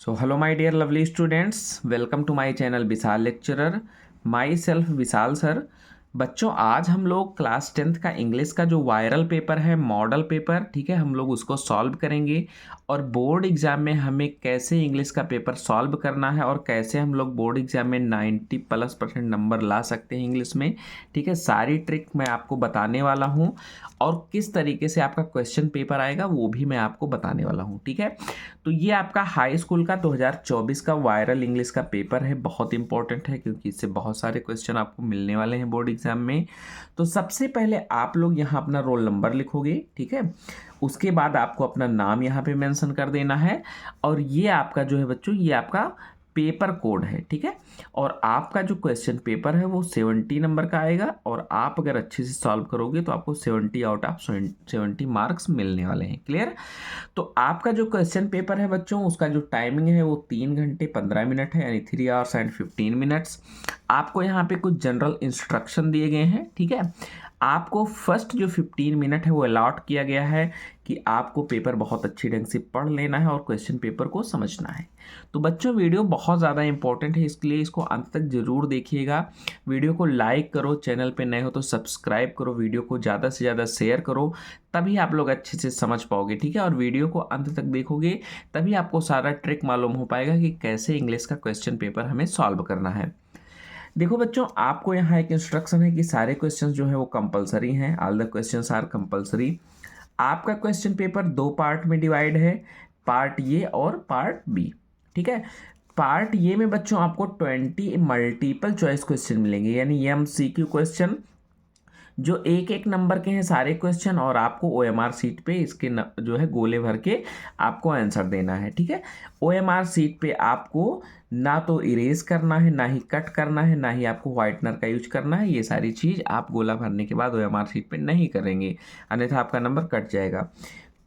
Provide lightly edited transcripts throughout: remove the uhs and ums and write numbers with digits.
So hello my dear lovely students, welcome to my channel Vishal lecturer, my self Vishal sir. बच्चों आज हम लोग class 10th का English का जो वायरल पेपर है, मॉडल पेपर, ठीक है, हम लोग उसको सॉल्व करेंगे और बोर्ड एग्जाम में हमें कैसे इंग्लिश का पेपर सॉल्व करना है और कैसे हम लोग बोर्ड एग्जाम में 90+% नंबर ला सकते हैं इंग्लिश में, ठीक है। सारी ट्रिक मैं आपको बताने वाला हूँ और किस तरीके से आपका क्वेश्चन पेपर आएगा वो भी मैं आपको बताने वाला हूँ, ठीक है। तो ये आपका हाई स्कूल का 2024 का वायरल इंग्लिश का पेपर है, बहुत इंपॉर्टेंट है क्योंकि इससे बहुत सारे क्वेश्चन आपको मिलने वाले हैं बोर्ड एग्जाम में। तो सबसे पहले आप लोग यहाँ अपना रोल नंबर लिखोगे, ठीक है। उसके बाद आपको अपना नाम यहाँ पे मेंशन कर देना है और ये आपका जो है बच्चों, ये आपका पेपर कोड है, ठीक है। और आपका जो क्वेश्चन पेपर है वो 70 नंबर का आएगा और आप अगर अच्छे से सॉल्व करोगे तो आपको 70 आउट ऑफ 70 मार्क्स मिलने वाले हैं। क्लियर। तो आपका जो क्वेश्चन पेपर है बच्चों, उसका जो टाइमिंग है वो 3 घंटे 15 मिनट है, यानी 3 आवर्स एंड 15 मिनट्स। आपको यहाँ पे कुछ जनरल इंस्ट्रक्शन दिए गए हैं, ठीक है। आपको फर्स्ट जो 15 मिनट है वो अलॉट किया गया है कि आपको पेपर बहुत अच्छी ढंग से पढ़ लेना है और क्वेश्चन पेपर को समझना है। तो बच्चों वीडियो बहुत ज़्यादा इंपॉर्टेंट है, इसलिए इसको अंत तक ज़रूर देखिएगा। वीडियो को लाइक करो, चैनल पे नए हो तो सब्सक्राइब करो, वीडियो को ज़्यादा से ज़्यादा शेयर करो, तभी आप लोग अच्छे से समझ पाओगे, ठीक है। और वीडियो को अंत तक देखोगे तभी आपको सारा ट्रिक मालूम हो पाएगा कि कैसे इंग्लिश का क्वेश्चन पेपर हमें सॉल्व करना है। देखो बच्चों, आपको यहाँ एक इंस्ट्रक्शन है कि सारे क्वेश्चंस जो है वो कंपलसरी हैं, all the questions are compulsory. आपका क्वेश्चन पेपर 2 पार्ट में डिवाइड है, पार्ट ए और पार्ट बी, ठीक है। पार्ट ए में बच्चों आपको 20 मल्टीपल चॉइस क्वेश्चन मिलेंगे, यानी एमसीक्यू क्वेश्चन जो एक एक नंबर के हैं सारे क्वेश्चन, और आपको ओएमआर सीट पे इसके जो है गोले भर के आपको आंसर देना है, ठीक है। ओएमआर सीट पे आपको ना तो इरेज करना है, ना ही कट करना है, ना ही आपको व्हाइटनर का यूज करना है। ये सारी चीज़ आप गोला भरने के बाद ओएमआर सीट पे नहीं करेंगे, अन्यथा आपका नंबर कट जाएगा।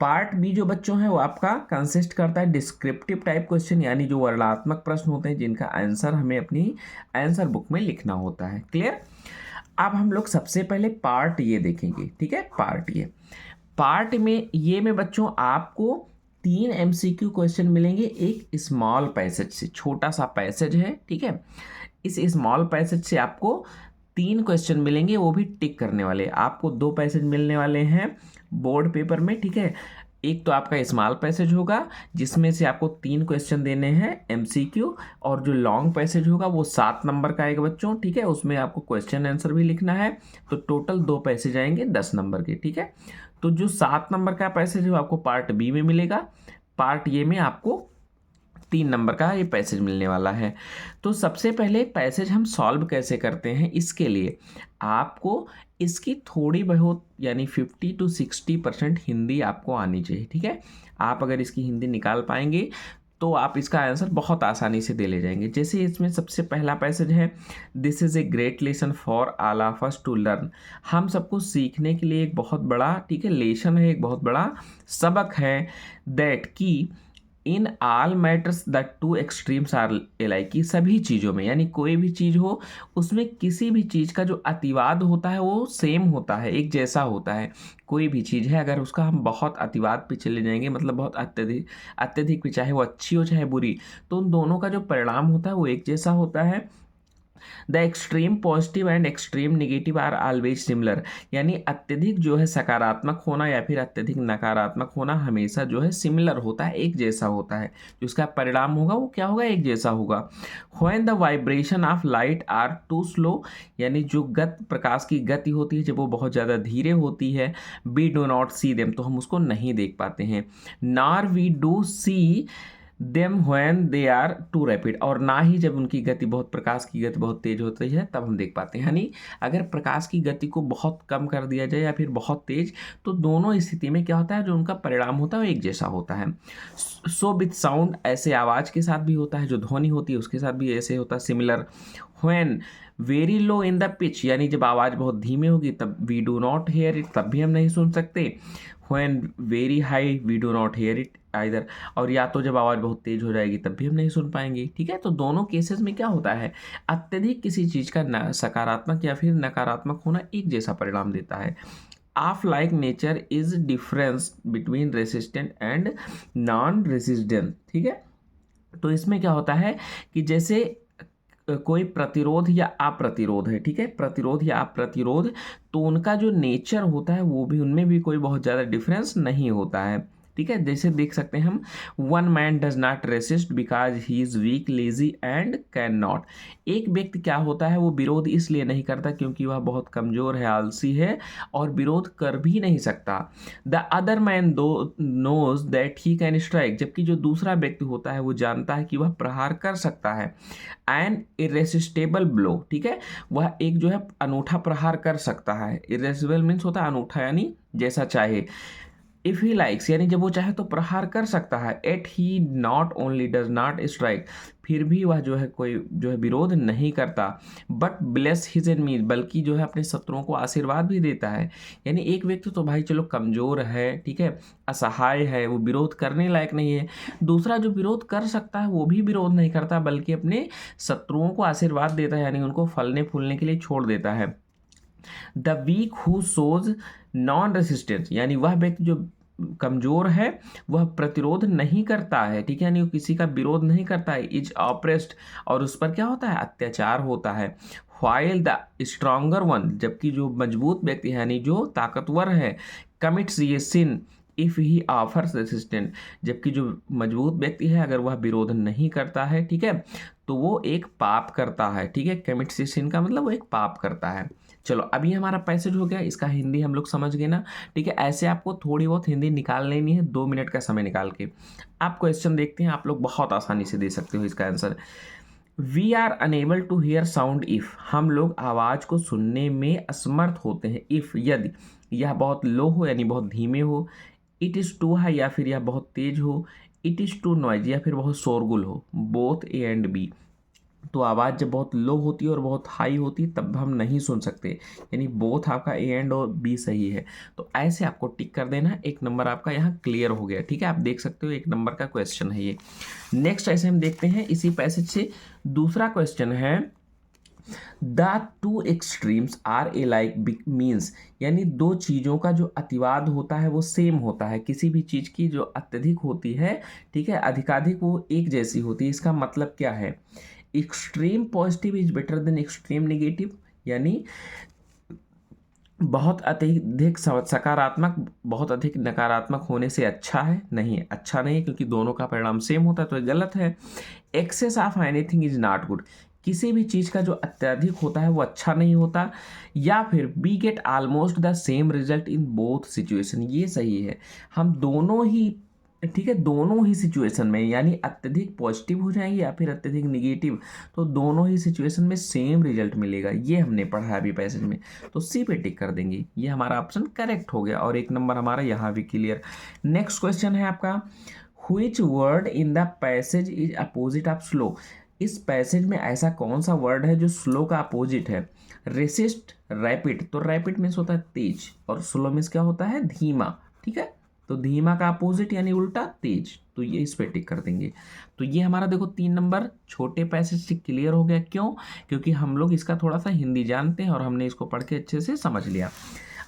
पार्ट बी जो बच्चों है वो आपका कंसिस्ट करता है डिस्क्रिप्टिव टाइप क्वेश्चन, यानी जो वर्णनात्मक प्रश्न होते हैं जिनका आंसर हमें अपनी आंसर बुक में लिखना होता है। क्लियर। अब हम लोग सबसे पहले पार्ट ये देखेंगे, ठीक है। पार्ट में ये में बच्चों आपको 3 एमसीक्यू क्वेश्चन मिलेंगे एक स्मॉल पैसेज से, छोटा सा पैसेज है, ठीक है। इस स्मॉल पैसेज से आपको 3 क्वेश्चन मिलेंगे, वो भी टिक करने वाले। आपको 2 पैसेज मिलने वाले हैं बोर्ड पेपर में, ठीक है। एक तो आपका स्मॉल पैसेज होगा जिसमें से आपको 3 क्वेश्चन देने हैं एमसीक्यू, और जो लॉन्ग पैसेज होगा वो 7 नंबर का आएगा बच्चों, ठीक है। उसमें आपको क्वेश्चन आंसर भी लिखना है, तो टोटल 2 पैसेज आएंगे 10 नंबर के, ठीक है। तो जो 7 नंबर का पैसेज है वो आपको पार्ट बी में मिलेगा, पार्ट ए में आपको 3 नंबर का ये पैसेज मिलने वाला है। तो सबसे पहले पैसेज हम सॉल्व कैसे करते हैं, इसके लिए आपको इसकी थोड़ी बहुत यानी 50-60% हिंदी आपको आनी चाहिए, ठीक है। आप अगर इसकी हिंदी निकाल पाएंगे तो आप इसका आंसर बहुत आसानी से दे ले जाएंगे। जैसे इसमें सबसे पहला पैसेज है, this is a great lesson for all of us to learn. हम सबको सीखने के लिए एक बहुत बड़ा, ठीक है, लेसन है, एक बहुत बड़ा सबक है। दैट की in all matters the two extremes are alike, की सभी चीज़ों में, यानी कोई भी चीज़ हो उसमें किसी भी चीज़ का जो अतिवाद होता है वो सेम होता है, एक जैसा होता है। कोई भी चीज़ है अगर उसका हम बहुत अतिवाद पे चले जाएंगे, मतलब बहुत अत्यधिक अत्यधिक भी, चाहे वो अच्छी हो चाहे बुरी, तो उन दोनों का जो परिणाम होता है वो एक जैसा होता है। The extreme positive and extreme negative are always similar, यानी अत्यधिक जो है सकारात्मक होना या फिर अत्यधिक नकारात्मक होना हमेशा जो है सिमिलर होता है, एक जैसा होता है। जो उसका परिणाम होगा वो क्या होगा, एक जैसा होगा। When the vibration of light are too slow, यानी जो प्रकाश की गति होती है जब वो बहुत ज़्यादा धीरे होती है, we do not see them, तो हम उसको नहीं देख पाते हैं। Nor we do see them when they are too rapid, और ना ही जब उनकी गति बहुत, प्रकाश की गति बहुत तेज होती है तब हम देख पाते हैं। यानी अगर प्रकाश की गति को बहुत कम कर दिया जाए या फिर बहुत तेज, तो दोनों स्थिति में क्या होता है, जो उनका परिणाम होता है वो एक जैसा होता है। सो विथ साउंड, ऐसे आवाज़ के साथ भी होता है, जो ध्वनि होती है उसके साथ भी ऐसे होता है, similar. When very low in the pitch, यानी जब आवाज़ बहुत धीमी होगी तब we do not hear it, तब भी हम नहीं सुन सकते। When very high we do not hear it either, और या तो जब आवाज़ बहुत तेज हो जाएगी तब भी हम नहीं सुन पाएंगे, ठीक है। तो दोनों केसेस में क्या होता है, अत्यधिक किसी चीज़ का सकारात्मक या फिर नकारात्मक होना एक जैसा परिणाम देता है। Of like nature is difference between resistant and non resistant, ठीक है। तो इसमें क्या होता है कि जैसे कोई प्रतिरोध या अप्रतिरोध है, ठीक है, प्रतिरोध या अप्रतिरोध, तो उनका जो नेचर होता है वो भी, उनमें भी कोई बहुत ज़्यादा डिफरेंस नहीं होता है, ठीक है। जैसे देख सकते हैं हम, one man does not resist because he is weak, lazy and cannot. एक व्यक्ति क्या होता है, वो विरोध इसलिए नहीं करता क्योंकि वह बहुत कमज़ोर है, आलसी है और विरोध कर भी नहीं सकता। The other man though knows that he can strike, जबकि जो दूसरा व्यक्ति होता है वो जानता है कि वह प्रहार कर सकता है। एन इरेसिस्टेबल ब्लो, ठीक है, वह एक जो है अनूठा प्रहार कर सकता है। इरेसिबल मीन्स होता है अनूठा, यानी जैसा चाहे। इफ ही लाइक्स, यानी जब वो चाहे तो प्रहार कर सकता है। Yet he not only does not strike, फिर भी वह जो है कोई जो है विरोध नहीं करता। बट ब्लेस हिज एनमी, बल्कि जो है अपने शत्रुओं को आशीर्वाद भी देता है। यानी एक व्यक्ति तो भाई चलो कमज़ोर है, ठीक है, असहाय है, वो विरोध करने लायक नहीं है। दूसरा जो विरोध कर सकता है वो भी विरोध नहीं करता, बल्कि अपने शत्रुओं को आशीर्वाद देता है, यानी उनको फलने फूलने के लिए छोड़ देता है। The weak who shows non resistance, यानी वह व्यक्ति जो कमजोर है वह प्रतिरोध नहीं करता है, ठीक है, यानी वो किसी का विरोध नहीं करता है। इज ऑप्रेस्ड, और उस पर क्या होता है, अत्याचार होता है। व्हाइल द स्ट्रॉन्गर वन, जबकि जो मजबूत व्यक्ति है यानी जो ताकतवर है, कमिट्स ये सिन इफ ही ऑफर्स रेसिस्टेंट, जबकि जो मजबूत व्यक्ति है अगर वह विरोध नहीं करता है, ठीक है, तो वो एक पाप करता है, ठीक है। कमिट्स ये सिन का मतलब वो एक पाप करता है। चलो अब ये हमारा पैसेज हो गया, इसका हिंदी हम लोग समझ गए ना, ठीक है। ऐसे आपको थोड़ी बहुत हिंदी निकाल लेनी है 2 मिनट का समय निकाल के। आप क्वेश्चन देखते हैं, आप लोग बहुत आसानी से दे सकते हो इसका answer. We are unable to hear sound if, हम लोग आवाज़ को सुनने में असमर्थ होते हैं। इफ, यदि यह बहुत लो हो यानी बहुत धीमे हो। इट इज़ टू हाई, या फिर यह बहुत तेज हो। इट इज़ टू नॉइज, या फिर बहुत शोरगुल हो। बोथ ए एंड बी, तो आवाज़ जब बहुत लो होती है और बहुत हाई होती है तब हम नहीं सुन सकते, यानी बोथ आपका ए एंड और बी सही है। तो ऐसे आपको टिक कर देना है, 1 नंबर आपका यहाँ क्लियर हो गया, ठीक है। आप देख सकते हो 1 नंबर का क्वेश्चन है ये। नेक्स्ट ऐसे हम देखते हैं इसी पैसेज से दूसरा क्वेश्चन है, the two extremes are alike means, यानी दो चीज़ों का जो अतिवाद होता है वो सेम होता है। किसी भी चीज़ की जो अत्यधिक होती है, ठीक है, अधिकाधिक, वो एक जैसी होती है। इसका मतलब क्या है, extreme positive is better than extreme negative, यानी बहुत अत्यधिक सकारात्मक बहुत अधिक नकारात्मक होने से अच्छा है, नहीं, अच्छा नहीं, क्योंकि दोनों का परिणाम सेम होता है, तो ये गलत है। Excess of anything is not good, किसी भी चीज़ का जो अत्यधिक होता है वो अच्छा नहीं होता। या फिर we get almost the same result in both situation, ये सही है, हम दोनों ही, ठीक है, दोनों ही सिचुएशन में, यानी अत्यधिक पॉजिटिव हो जाएंगे या फिर अत्यधिक निगेटिव, तो दोनों ही सिचुएशन में सेम रिजल्ट मिलेगा। ये हमने पढ़ा है अभी पैसेज में, तो सी पे टिक कर देंगे। ये हमारा ऑप्शन करेक्ट हो गया और 1 नंबर हमारा यहाँ भी क्लियर। नेक्स्ट क्वेश्चन है आपका, which word in the passage is opposite of slow, इस पैसेज में ऐसा कौन सा वर्ड है जो स्लो का अपोजिट है। रेसिस्ट, रैपिड, तो रैपिड मीन्स होता है तेज और स्लो मीन्स क्या होता है, धीमा, ठीक है। तो धीमा का अपोजिट यानी उल्टा तेज, तो ये इस पे टिक कर देंगे। तो ये हमारा देखो 3 नंबर छोटे पैसेज से क्लियर हो गया। क्यों, क्योंकि हम लोग इसका थोड़ा सा हिंदी जानते हैं और हमने इसको पढ़ के अच्छे से समझ लिया।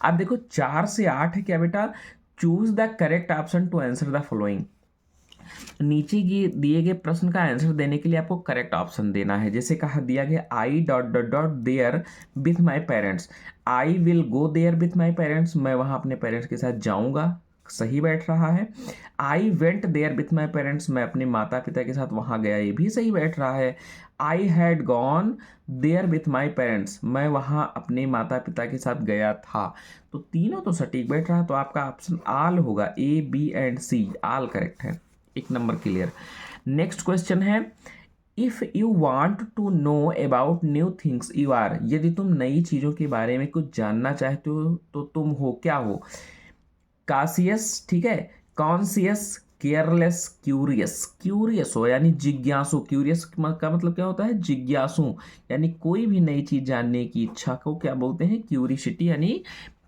अब देखो 4 से 8 है क्या बेटा, choose the correct option to answer the following, नीचे दिए गए प्रश्न का आंसर देने के लिए आपको करेक्ट ऑप्शन देना है। जैसे कहा दिया गया, I dot dot dot there with my parents, I will go there with my parents, मैं वहाँ अपने पेरेंट्स के साथ जाऊँगा, सही बैठ रहा है। I went there with my parents, मैं अपने माता पिता के साथ वहाँ गया, ये भी सही बैठ रहा है। I had gone there with my parents, मैं वहाँ अपने माता पिता के साथ गया था, तो तीनों तो सटीक बैठ रहा है। तो आपका ऑप्शन आल होगा, A B and C, all correct है। 1 नंबर क्लियर। नेक्स्ट क्वेश्चन है, if you want to know about new things you are, यदि तुम नई चीज़ों के बारे में कुछ जानना चाहते हो तो तुम हो, क्या हो, कासियस, ठीक है, कॉन्सियस, केयरलेस, क्यूरियस, क्यूरियस हो यानी जिज्ञासु, क्यूरियस का मतलब क्या होता है, जिज्ञासु, यानी कोई भी नई चीज़ जानने की इच्छा को क्या बोलते हैं, क्यूरिसिटी, यानी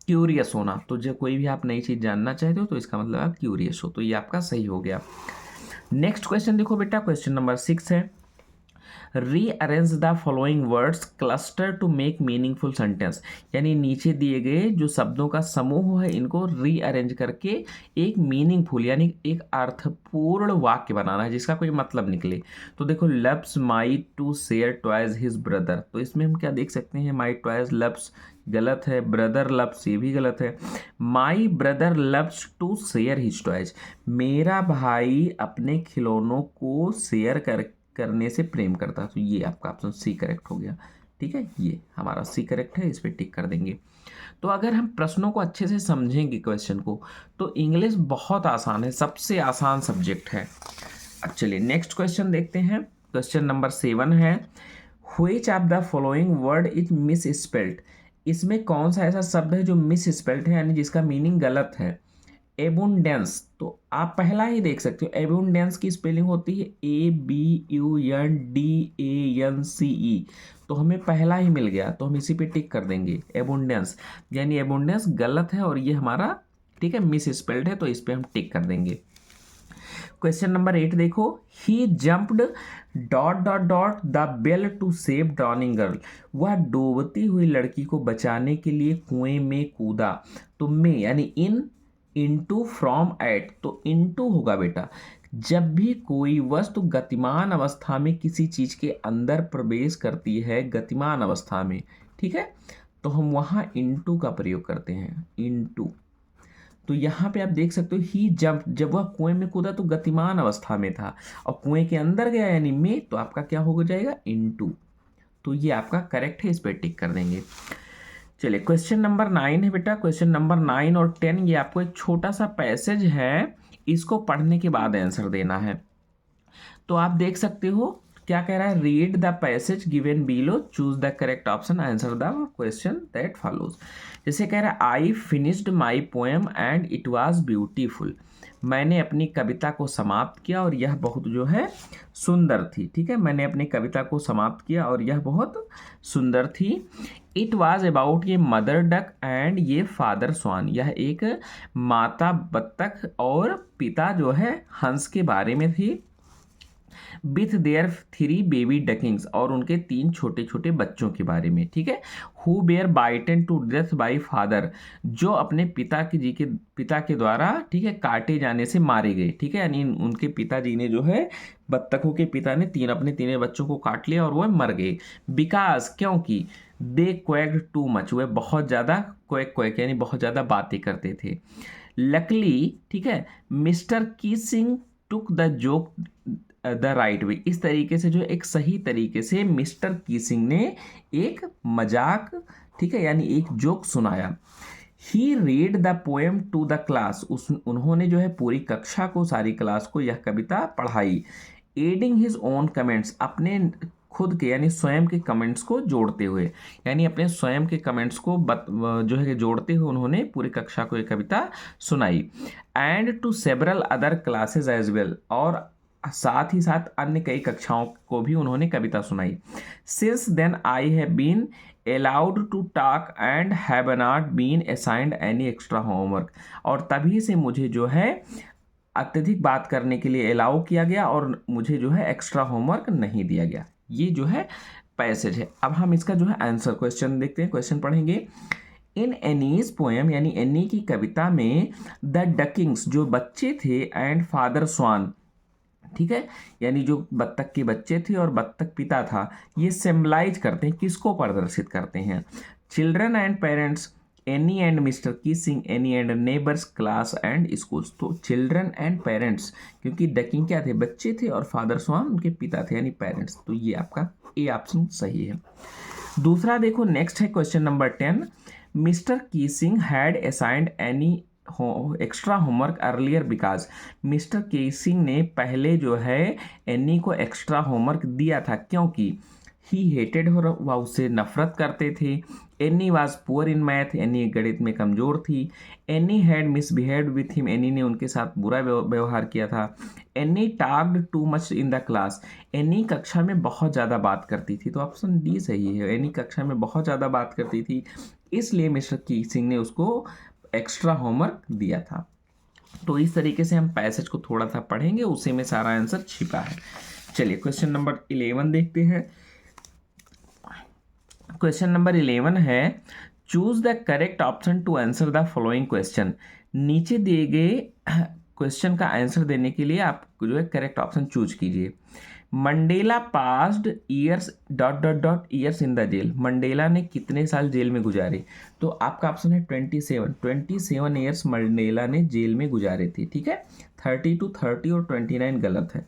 क्यूरियस होना। तो जब कोई भी आप नई चीज़ जानना चाहते हो तो इसका मतलब आप क्यूरियस हो, तो ये आपका सही हो गया। नेक्स्ट क्वेश्चन देखो बेटा, क्वेश्चन नंबर 6 है, rearrange the following words cluster to make meaningful sentence, यानी नीचे दिए गए जो शब्दों का समूह है इनको रीअरेंज करके एक मीनिंगफुल यानी एक अर्थपूर्ण वाक्य बनाना है जिसका कोई मतलब निकले। तो देखो, loves my to share toys his brother, तो इसमें हम क्या देख सकते हैं, माई टॉयज लव्स गलत है, ब्रदर लव्स ये भी गलत है। My brother loves to share his toys, मेरा भाई अपने खिलौनों को शेयर करने से प्रेम करता है, तो ये आपका ऑप्शन सी करेक्ट हो गया। ठीक है, ये हमारा सी करेक्ट है, इस पर टिक कर देंगे। तो अगर हम प्रश्नों को अच्छे से समझेंगे क्वेश्चन को, तो इंग्लिश बहुत आसान है, सबसे आसान सब्जेक्ट है। अब चलिए नेक्स्ट क्वेश्चन देखते हैं। क्वेश्चन नंबर 7 है, which of the following word is miss spelled, इसमें कौन सा ऐसा शब्द है जो मिस स्पेल्ड है यानी जिसका मीनिंग गलत है। एबुंडेंस, तो आप पहला ही देख सकते हो, एबुंडेंस की स्पेलिंग होती है ABUNDANCE, तो हमें पहला ही मिल गया, तो हम इसी पे टिक कर देंगे। एबुंडेंस यानी एबुंडेंस गलत है और ये हमारा ठीक है मिस स्पेल्ड है, तो इस पे हम टिक कर देंगे। क्वेश्चन नंबर 8 देखो, he jumped dot dot dot the bell to save drowning girl, वह डूबती हुई लड़की को बचाने के लिए कुएं में कूदा। तो में यानी इन, इनटू, फ्रॉम, एट, तो इनटू होगा बेटा जब भी कोई वस्तु गतिमान अवस्था में किसी चीज के अंदर प्रवेश करती है गतिमान अवस्था में, ठीक है, तो हम वहां इनटू का प्रयोग करते हैं, इनटू। तो यहाँ पे आप देख सकते हो, ही जब वह कुएं में कूदा तो गतिमान अवस्था में था, और कुएं के अंदर गया यानी में, तो आपका क्या हो जाएगा, इनटू। तो ये आपका करेक्ट है, इस पर टिक कर देंगे। चलिए क्वेश्चन नंबर 9 है बेटा। क्वेश्चन नंबर 9 और 10 ये आपको एक छोटा सा पैसेज है, इसको पढ़ने के बाद आंसर देना है। तो आप देख सकते हो क्या कह रहा है, read the passage given below, choose the correct option, answer the question that follows. जैसे कह रहा है, I finished my poem and it was beautiful, मैंने अपनी कविता को समाप्त किया और यह बहुत जो है सुंदर थी। ठीक है, मैंने अपनी कविता को समाप्त किया और यह बहुत सुंदर थी। इट वाज अबाउट ये मदर डक एंड ये फादर स्वान, यह एक माता बत्तख और पिता जो है हंस के बारे में थी। विथ देयर 3 बेबी डकिंग्स, और उनके 3 छोटे छोटे बच्चों के बारे में। ठीक है, who were bitten to death by father, जो अपने पिता के द्वारा ठीक है काटे जाने से मारे गए। ठीक है, यानी उनके पिताजी ने जो है, बत्तखों के पिता ने अपने तीनों बच्चों को काट लिया और वह मर गए। बिकॉज, क्योंकि, दे क्वैक्ड टू मच, वह बहुत ज़्यादा क्वैक यानी बहुत ज़्यादा बातें करते थे। लकली, ठीक है, mister Keesing took the joke the right way, इस तरीके से जो एक सही तरीके से मिस्टर कीसिंग ने एक मजाक, ठीक है, यानी एक जोक सुनाया। He read the poem to the class, उन्होंने जो है पूरी कक्षा को, सारी क्लास को यह कविता पढ़ाई। एडिंग हिज ओन कमेंट्स, अपने खुद के यानी स्वयं के कमेंट्स को जोड़ते हुए, यानी अपने स्वयं के कमेंट्स को जो है जोड़ते हुए उन्होंने पूरी कक्षा को एक कविता सुनाई। And to several other classes as well, और साथ ही साथ अन्य कई कक्षाओं को भी उन्होंने कविता सुनाई। Since then I have been allowed to talk and have not been assigned any extra homework, और तभी से मुझे जो है अत्यधिक बात करने के लिए अलाउ किया गया और मुझे जो है एक्स्ट्रा होमवर्क नहीं दिया गया। ये जो है पैसेज है। अब हम इसका जो है आंसर क्वेश्चन देखते हैं, क्वेश्चन पढ़ेंगे। इन एनीज पोएम, यानी एनी की कविता में, द डकिंग्स, जो बच्चे थे, एंड फादर स्वान, ठीक है, यानी जो बत्तख के बच्चे थे और बत्तख पिता था, ये सिम्बलाइज करते हैं, किसको प्रदर्शित करते हैं, children and parents, Anne and mister Keesing, Anne and neighbours, class and schools. तो चिल्ड्रन एंड पेरेंट्स, क्योंकि डकिंग क्या थे, बच्चे थे, और फादर स्वान उनके पिता थे यानी पेरेंट्स, तो ये आपका ए ऑप्शन सही है। दूसरा देखो, नेक्स्ट है question number 10, mister Keesing had assigned any extra homework earlier because, mister Keesing ने पहले जो है एनी को एक्स्ट्रा होमवर्क दिया था क्योंकि ही हेटेड हो, वह उससे नफरत करते थे। Any was poor in math, any गणित में कमज़ोर थी। Any had misbehaved with him, any ने उनके साथ बुरा व्यवहार किया था। Any talked too much in the class, any कक्षा में बहुत ज़्यादा बात करती थी, तो ऑप्शन डी सही है, एनी कक्षा में बहुत ज़्यादा बात करती थी, इसलिए मिस्टर कीसिंग ने उसको एक्स्ट्रा होमवर्क दिया था। तो इस तरीके से हम पैसेज को थोड़ा सा पढ़ेंगे, उसी में सारा आंसर छिपा है। चलिए क्वेश्चन नंबर 11 देखते हैं। क्वेश्चन नंबर 11 है, choose the correct option to answer the following question. नीचे दिए गए क्वेश्चन का आंसर देने के लिए आप जो है करेक्ट ऑप्शन चूज कीजिए। Mandela passed years dot dot dot years in the jail. Mandela ने कितने साल जेल में गुजारे? तो आपका ऑप्शन है 27 ईयर्स मंडेला ने जेल में गुजारे थे। ठीक है, 30 to 30 और 29 गलत है।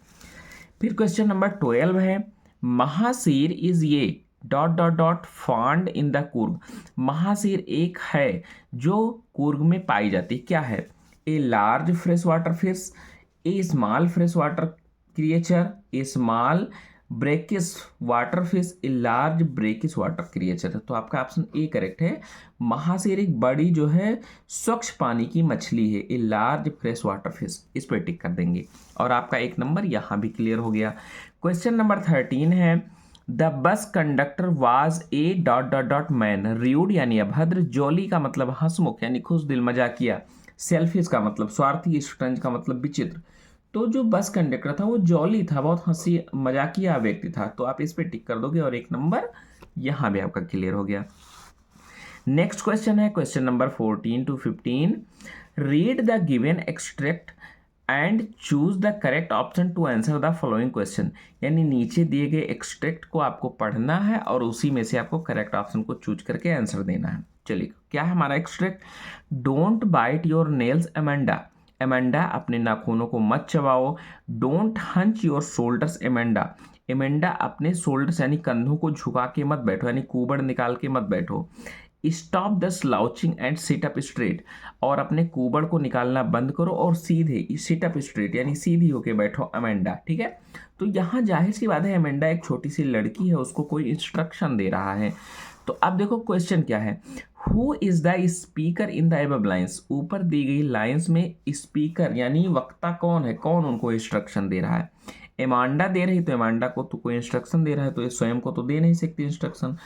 फिर क्वेश्चन नंबर 12 है, महासीर इज ये dot dot dot found in the Coorg. Mahseer एक है जो कुर्ग में पाई जाती, क्या है? A large fresh water fish, A small fresh water creature, A small brackish water fish, a large brackish water creature. तो आपका ऑप्शन ए करेक्ट है। महासीर एक बड़ी जो है स्वच्छ पानी की मछली है, a large fresh water fish, इस पर टिक कर देंगे और आपका एक नंबर यहाँ भी क्लियर हो गया। क्वेश्चन नंबर 13 है, the bus conductor was a dot dot dot man. Rude यानी अभद्र, जॉली का मतलब हंसमुख यानी खुश दिल मजाकिया, सेल्फिश का मतलब स्वार्थी, स्टंज का मतलब विचित्र। तो जो बस कंडक्टर था वो जॉली था, बहुत हंसी मजाकिया व्यक्ति था। तो आप इस पे टिक कर दोगे और एक नंबर यहाँ भी आपका क्लियर हो गया। नेक्स्ट क्वेश्चन है question number 14 to 15। Read the given extract and choose the correct option to answer the following question. यानी नीचे दिए गए एक्सट्रैक्ट को आपको पढ़ना है और उसी में से आपको करेक्ट ऑप्शन को चूज करके आंसर देना है। चलिए क्या है हमारा extract? Don't bite your nails Amanda. Amanda अपने नाखूनों को मत चबाओ। Don't hunch your shoulders Amanda. Amanda अपने शोल्डर्स यानी कंधों को झुका के मत बैठो, यानी कुबड़ निकाल के मत बैठो। Stop the slouching and sit up straight. और अपने कुबड़ को निकालना बंद करो और सीधे सिट अप स्ट्रेट यानी सीधी होके बैठो अमेंडा। ठीक है, तो यहाँ जाहिर सी बात है अमेंडा एक छोटी सी लड़की है, उसको कोई इंस्ट्रक्शन दे रहा है। तो अब देखो क्वेश्चन क्या है, who is the speaker in the above lines. ऊपर दी गई लाइन्स में स्पीकर यानी वक्ता कौन है, कौन उनको इंस्ट्रक्शन दे रहा है? एमांडा दे रही, तो एमांडा को तो कोई इंस्ट्रक्शन दे रहा है, तो ये स्वयं को तो दे नहीं सकती इंस्ट्रक्शन,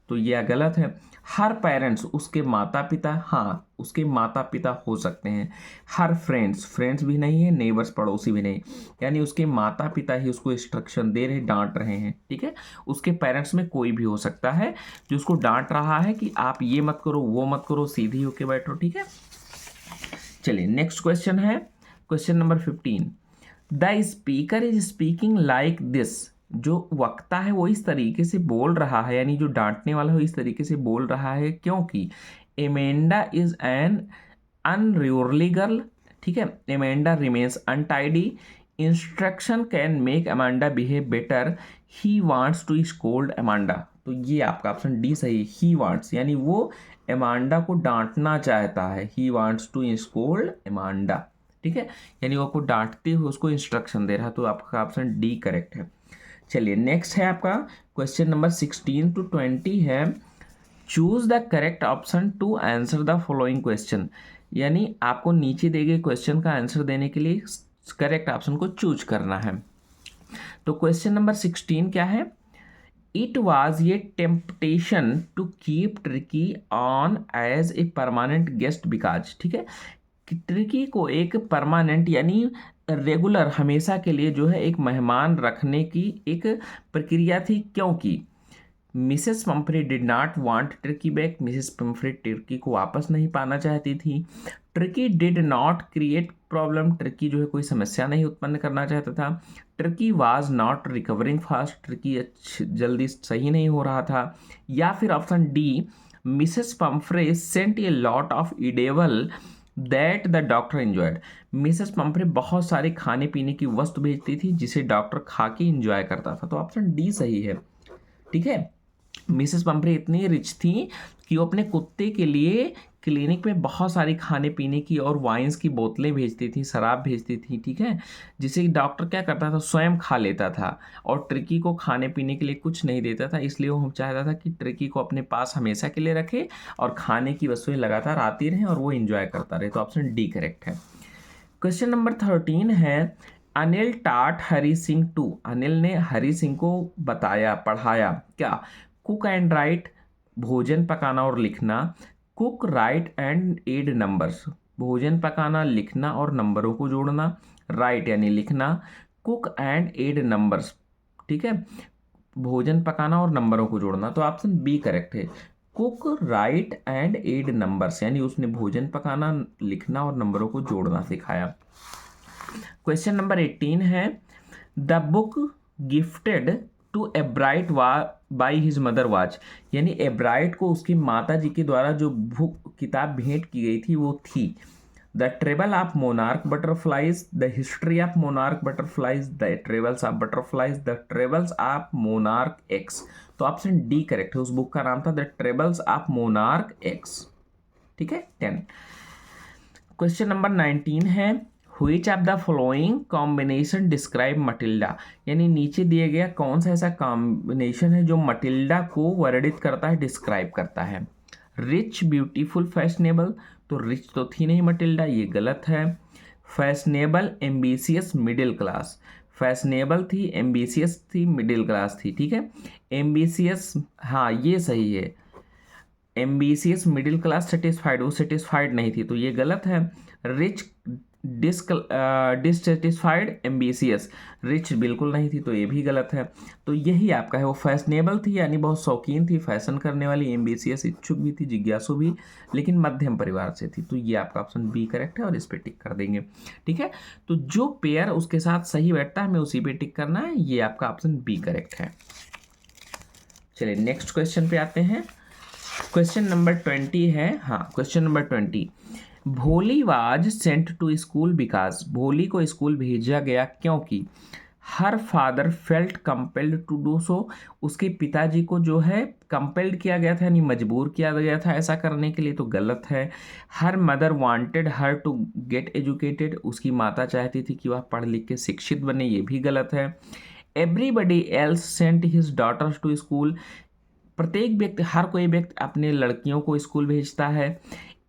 तो यह गलत है। हर पेरेंट्स उसके माता पिता, हाँ उसके माता पिता हो सकते हैं। हर फ्रेंड्स, फ्रेंड्स भी नहीं है, नेबर्स पड़ोसी भी नहीं, यानी उसके माता पिता ही उसको इंस्ट्रक्शन दे रहे, डांट रहे हैं। ठीक है, उसके पेरेंट्स में कोई भी हो सकता है जो उसको डांट रहा है कि आप ये मत करो वो मत करो, सीधी होके बैठो। ठीक है, चलिए नेक्स्ट क्वेश्चन है question number 15। The speaker is speaking like this. जो वक्ता है वो इस तरीके से बोल रहा है, यानी जो डांटने वाला है वो इस तरीके से बोल रहा है क्योंकि Amanda is an unruly girl. ठीक है, Amanda remains untidy. Instruction can make Amanda behave better. He wants to scold Amanda. तो ये आपका ऑप्शन डी सही। ही वांट्स यानी वो अमांडा को डांटना चाहता है, he wants to scold Amanda. ठीक है, यानी वो आपको डांटते हुए उसको इंस्ट्रक्शन दे रहा है, तो आपका ऑप्शन डी करेक्ट है। चलिए नेक्स्ट है आपका क्वेश्चन नंबर 16 to 20 है, choose the correct option to answer the following question. यानी आपको नीचे दिए गए क्वेश्चन का आंसर देने के लिए करेक्ट ऑप्शन को चूज करना है। तो क्वेश्चन नंबर 16 क्या है? इट वॉज ये temptation to keep Tricki on as a permanent guest because. ठीक है, ट्रिकी को एक परमानेंट यानी रेगुलर हमेशा के लिए जो है एक मेहमान रखने की एक प्रक्रिया थी, क्योंकि Mrs Pomfrey did not want tricky back. Mrs Pomfrey tricky को वापस नहीं पाना चाहती थी। Tricky did not create problem. Tricky जो है कोई समस्या नहीं उत्पन्न करना चाहता था। Tricky was not recovering fast. Tricky जल्दी सही नहीं हो रहा था। या फिर option D, Mrs Pomfrey sent a lot of edible that the doctor enjoyed. Mrs Pomfrey बहुत सारे खाने पीने की वस्तु भेजती थी जिसे डॉक्टर खा के इंजॉय करता था, तो ऑप्शन डी सही है। ठीक है, मिसेस पंफ्रे इतनी रिच थी कि वो अपने कुत्ते के लिए क्लिनिक में बहुत सारी खाने पीने की और वाइन्स की बोतलें भेजती थी, शराब भेजती थी। ठीक है, जिसे डॉक्टर क्या करता था, स्वयं खा लेता था और ट्रिकी को खाने पीने के लिए कुछ नहीं देता था। इसलिए वो चाहता था कि ट्रिकी को अपने पास हमेशा के लिए रखे और खाने की वस्तुएं लगातार आती रहें और वो इंजॉय करता रहे। तो ऑप्शन डी करेक्ट है। क्वेश्चन नंबर 13 है, अनिल टाट हरी सिंह टू। अनिल ने हरी सिंह को बताया, पढ़ाया क्या? कुक एंड राइट, भोजन पकाना और लिखना। Cook, write and add numbers, भोजन पकाना, लिखना और नंबरों को जोड़ना। राइट यानी लिखना, कुक एंड एड नंबर्स, ठीक है, भोजन पकाना और नंबरों को जोड़ना, तो ऑप्शन बी करेक्ट है। Cook, write and add numbers, यानी उसने भोजन पकाना, लिखना और नंबरों को जोड़ना सिखाया। क्वेश्चन नंबर 18 है, the book gifted to a bright by his mother was, यानी ए ब्राइट को उसकी माता जी के द्वारा जो बुक किताब भेंट की गई थी वो थी the travel of monarch butterflies, the history of monarch butterflies, the travels of butterflies, the travels of monarch x. तो ऑप्शन डी करेक्ट है, उस बुक का नाम था the travels of monarch x. ठीक है, 10। क्वेश्चन नंबर 19 है, which of the following combination describe Matilda, यानी नीचे दिए गया कौन सा ऐसा कॉम्बिनेशन है जो मटिल्डा को वर्णित करता है, डिस्क्राइब करता है। रिच, ब्यूटीफुल, फैशनेबल, तो रिच तो थी नहीं मटिल्डा, ये गलत है। Fashionable, ambitious, middle class, fashionable थी, एम्बिशियस थी, मिडिल क्लास थी। ठीक है, एम्बिशियस, हाँ ये सही है, एम्बिशियस, मिडिल क्लास, सेटिस्फाइड, वो सेटिस्फाइड नहीं थी, तो ये गलत है। रिच, डिससेटिस्फाइड, एम्बिशियस, रिच बिल्कुल नहीं थी, तो ये भी गलत है। तो यही आपका है, वो फैशनेबल थी यानी बहुत शौकीन थी, फैशन करने वाली, एम्बिशियस इच्छुक भी थी, जिज्ञासु भी, लेकिन मध्यम परिवार से थी। तो ये आपका ऑप्शन बी करेक्ट है और इस पर टिक कर देंगे। ठीक है, तो जो पेयर उसके साथ सही बैठता है हमें उसी पे टिक करना है, ये आपका ऑप्शन बी करेक्ट है। चलिए नेक्स्ट क्वेश्चन पे आते हैं। क्वेश्चन नंबर 20 है, हाँ question number 20, Bholi was sent to school because, Bholi को स्कूल भेजा गया क्योंकि her father felt compelled to do so, उसके पिताजी को जो है कंपेल्ड किया गया था यानी मजबूर किया गया था ऐसा करने के लिए, तो गलत है। Her mother wanted her to get educated, उसकी माता चाहती थी कि वह पढ़ लिख के शिक्षित बने, ये भी गलत है। Everybody else sent his daughters to school, प्रत्येक व्यक्ति, हर कोई व्यक्ति अपने लड़कियों को स्कूल भेजता है।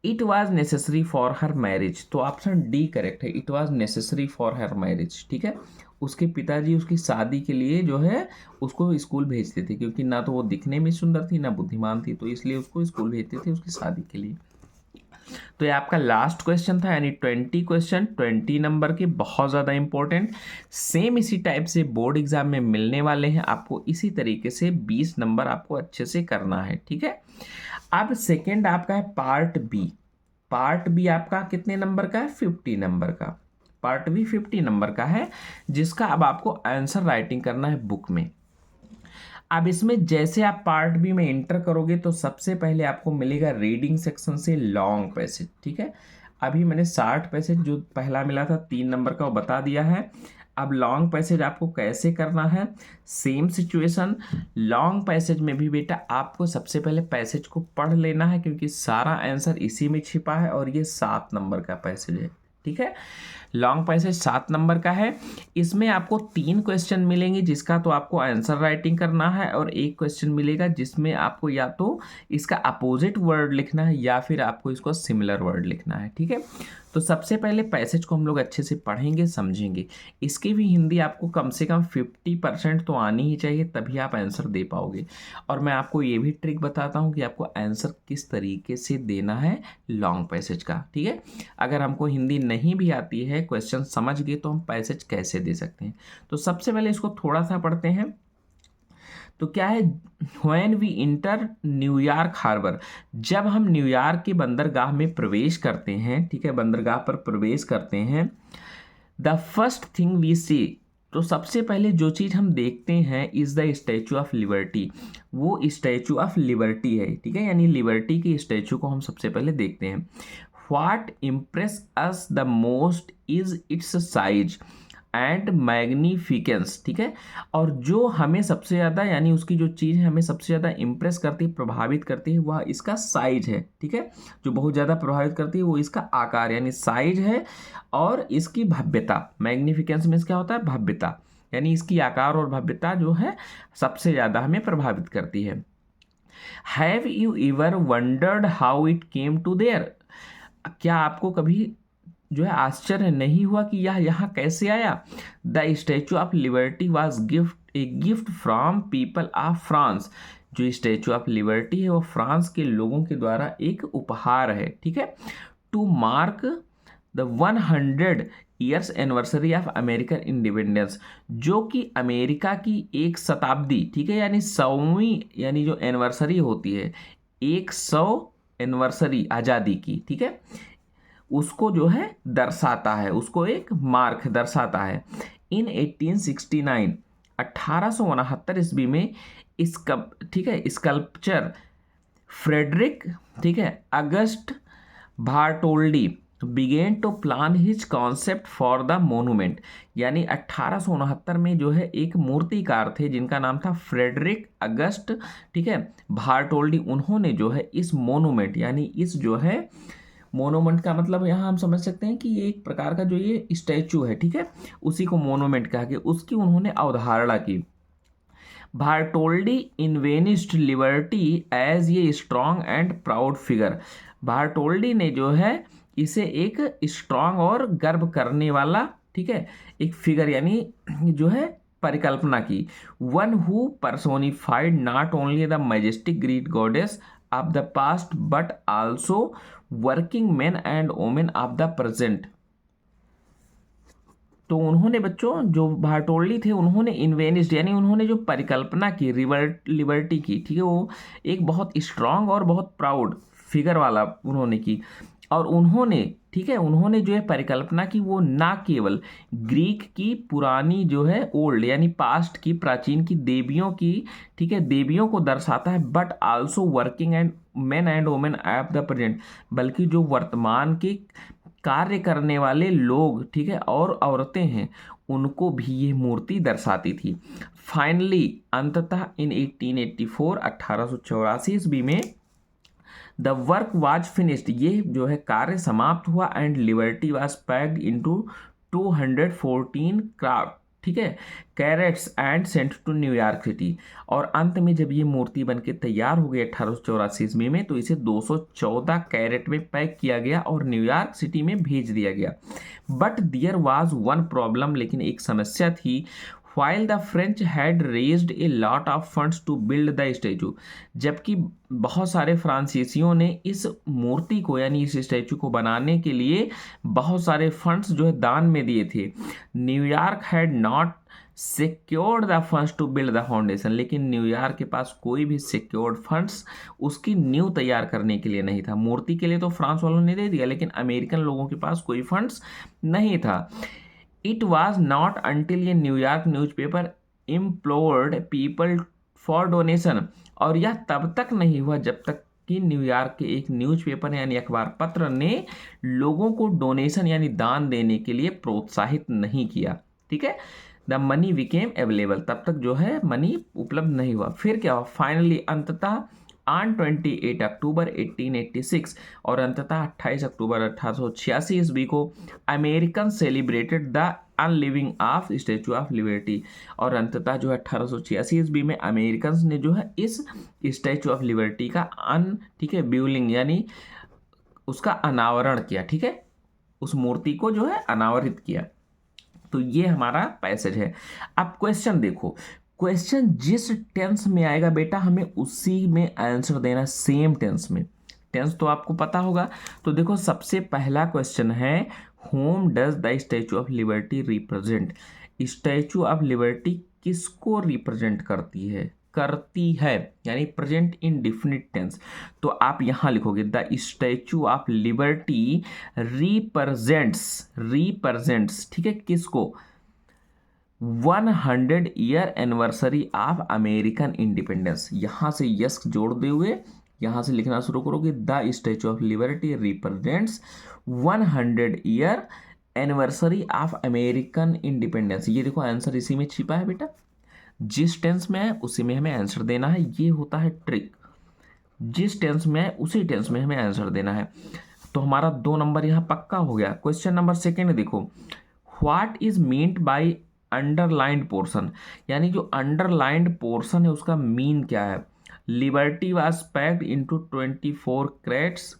It was necessary for her marriage, तो ऑप्शन डी करेक्ट है, it was necessary for her marriage. ठीक है, उसके पिताजी उसकी शादी के लिए जो है उसको स्कूल भेजते थे, क्योंकि ना तो वो दिखने में सुंदर थी ना बुद्धिमान थी, तो इसलिए उसको स्कूल भेजते थे उसकी शादी के लिए। तो ये आपका लास्ट क्वेश्चन था, यानी 20 क्वेश्चन 20 नंबर के, बहुत ज़्यादा इंपॉर्टेंट, सेम इसी टाइप से बोर्ड एग्जाम में मिलने वाले हैं आपको, इसी तरीके से 20 नंबर आपको अच्छे से करना है। ठीक है, अब सेकेंड आपका है पार्ट बी। पार्ट बी आपका कितने नंबर का है, 50 नंबर का। पार्ट बी 50 नंबर का है, जिसका अब आपको आंसर राइटिंग करना है बुक में। अब इसमें जैसे आप पार्ट बी में एंटर करोगे तो सबसे पहले आपको मिलेगा रीडिंग सेक्शन से लॉन्ग पैसेज। ठीक है, अभी मैंने शॉर्ट पैसेज जो पहला मिला था 3 नंबर का वो बता दिया है। अब लॉन्ग पैसेज आपको कैसे करना है, सेम सिचुएशन, लॉन्ग पैसेज में भी बेटा आपको सबसे पहले पैसेज को पढ़ लेना है, क्योंकि सारा आंसर इसी में छिपा है और ये 7 नंबर का पैसेज है। ठीक है, लॉन्ग पैसेज 7 नंबर का है, इसमें आपको 3 क्वेश्चन मिलेंगे जिसका तो आपको आंसर राइटिंग करना है, और एक क्वेश्चन मिलेगा जिसमें आपको या तो इसका अपोजिट वर्ड लिखना है या फिर आपको इसको सिमिलर वर्ड लिखना है। ठीक है, तो सबसे पहले पैसेज को हम लोग अच्छे से पढ़ेंगे समझेंगे, इसकी भी हिंदी आपको कम से कम 50% तो आनी ही चाहिए, तभी आप आंसर दे पाओगे। और मैं आपको ये भी ट्रिक बताता हूँ कि आपको आंसर किस तरीके से देना है लॉन्ग पैसेज का। ठीक है, अगर हमको हिंदी नहीं भी आती है, क्वेश्चन समझ गए, तो हम पैसेज कैसे दे सकते हैं। तो सबसे पहले इसको थोड़ा सा पढ़ते हैं। तो क्या है, when we enter New York harbour, जब हम न्यूयॉर्क के बंदरगाह में प्रवेश करते हैं, ठीक है, बंदरगाह पर प्रवेश करते हैं, द फर्स्ट थिंग वी सी, तो सबसे पहले जो चीज़ हम देखते हैं is the statue of liberty, वो स्टैचू ऑफ लिबर्टी है। ठीक है, यानी लिबर्टी की स्टैचू को हम सबसे पहले देखते हैं। What impress us the most is its size and magnificence. ठीक है, और जो हमें सबसे ज़्यादा, यानी उसकी जो चीज़ हमें सबसे ज़्यादा इम्प्रेस करती है, प्रभावित करती है, वह इसका साइज है। ठीक है, जो बहुत ज़्यादा प्रभावित करती है वो इसका आकार यानी साइज है, और इसकी भव्यता, मैग्निफिकेंस में क्या होता है, भव्यता, यानी इसकी आकार और भव्यता जो है सबसे ज़्यादा हमें प्रभावित करती है। Have you ever wondered how it came to there, क्या आपको कभी जो है आश्चर्य नहीं हुआ कि यह यहाँ कैसे आया। The statue of liberty was gift from people of France, जो स्टैचू ऑफ लिबर्टी है वो फ्रांस के लोगों के द्वारा एक उपहार है। ठीक है, to mark the 100 years anniversary of American independence, जो कि अमेरिका की एक शताब्दी, ठीक है, यानी 100वीं, यानी जो एनिवर्सरी होती है 100 एनिवर्सरी आज़ादी की, ठीक है, उसको जो है दर्शाता है, उसको एक मार्क दर्शाता है। इन 1869 1869 ईस्वी में इसका, ठीक है, स्कल्पचर फ्रेडरिक, ठीक है, Auguste Bartholdi began to plan his concept for the monument, यानी 1869 में जो है एक मूर्तिकार थे जिनका नाम था फ्रेडरिक अगस्ट, ठीक है, बार्टोल्डी, उन्होंने जो है इस मोनूमेंट, यानी इस जो है मोनूमेंट का मतलब यहाँ हम समझ सकते हैं कि ये एक प्रकार का जो ये स्टैचू है, ठीक है, उसी को मोनूमेंट कहा गया, उसकी उन्होंने अवधारणा की। बार्टोल्डी इन्वेनिस्ड लिबर्टी एज ये स्ट्रॉन्ग एंड प्राउड फिगर, बार्टोल्डी ने जो है इसे एक स्ट्रांग और गर्व करने वाला, ठीक है, एक फिगर यानी जो है परिकल्पना की। One who personified not only the majestic Greek goddess of the past but also working man and women of the present. तो उन्होंने बच्चों, जो बार्टोल्डी थे, उन्होंने इन्वेनिस्ड यानी उन्होंने जो परिकल्पना की लिबर्टी की, ठीक है, वो एक बहुत स्ट्रांग और बहुत प्राउड फिगर वाला उन्होंने की। और उन्होंने, ठीक है, उन्होंने जो है परिकल्पना की, वो ना केवल ग्रीक की पुरानी जो है ओल्ड यानी पास्ट की, प्राचीन की देवियों की, ठीक है, देवियों को दर्शाता है, but also working and main and women of the present, बल्कि जो वर्तमान के कार्य करने वाले लोग, ठीक है, और औरतें हैं, उनको भी ये मूर्ति दर्शाती थी। फाइनली अंततः इन 1884 1884 ईस्वी में द वर्क वाज फिनिश्ड, ये जो है कार्य समाप्त हुआ, and Liberty was packed into 214 craft, ठीक है, crates and sent to New York City. और अंत में जब ये मूर्ति बनके तैयार हो गई 1884 ईस्वी में, तो इसे 214 कैरेट में पैक किया गया और न्यूयॉर्क सिटी में भेज दिया गया। But there was one problem, लेकिन एक समस्या थी। While the French had raised a lot of funds to build the statue, जबकि बहुत सारे फ्रांसीसियों ने इस मूर्ति को यानी इस स्टैचू को बनाने के लिए बहुत सारे फंड्स जो है दान में दिए थे। New York had not secured the funds to build the foundation, लेकिन न्यूयॉर्क के पास कोई भी सिक्योर्ड फंड्स उसकी नींव तैयार करने के लिए नहीं था। मूर्ति के लिए तो फ्रांस वालों ने दे दिया, लेकिन अमेरिकन लोगों के पास कोई फंड्स नहीं था। It was not until a New York newspaper implored people for donation, और यह तब तक नहीं हुआ जब तक कि न्यूयॉर्क के एक न्यूज़पेपर यानी अखबार पत्र ने लोगों को डोनेशन यानी दान देने के लिए प्रोत्साहित नहीं किया, ठीक है। द मनी बिकेम अवेलेबल, तब तक जो है मनी उपलब्ध नहीं हुआ। फिर क्या हुआ, फाइनली अंततः ऑन 28 अक्टूबर 1886 और अंततः 28 अक्टूबर 1886 ईस्वी को American celebrated the unveiling of Statue of Liberty, और अंततः जो है 1886 ईस्वी में अमेरिकन ने जो है इस स्टैचू ऑफ लिबर्टी का ठीक है, ब्यूलिंग यानी उसका अनावरण किया, ठीक है, उस मूर्ति को जो है अनावरित किया। तो ये हमारा पैसेज है। अब क्वेश्चन देखो, क्वेश्चन जिस टेंस में आएगा बेटा हमें उसी में आंसर देना, सेम टेंस में। टेंस तो आपको पता होगा। तो देखो सबसे पहला क्वेश्चन है, home does the statue of liberty represent, statue of liberty किसको रिप्रेजेंट करती है यानी प्रेजेंट इन डिफिनिट टेंस। तो आप यहां लिखोगे the statue of liberty represents, ठीक है, किसको, 100 year anniversary of American independence. यहां से यस जोड़ दे हुए यहां से लिखना शुरू करोगे, the statue of liberty represents 100 year anniversary of American independence. ये देखो आंसर इसी में छिपा है बेटा, जिस टेंस में है उसी में हमें आंसर देना है। ये होता है ट्रिक, जिस टेंस में है उसी टेंस में हमें आंसर देना है। तो हमारा 2 नंबर यहाँ पक्का हो गया। क्वेश्चन नंबर 2 देखो, what is meant by underlined portion, यानी जो अंडरलाइंड पोर्शन है उसका मीन क्या है। Liberty was packed into 24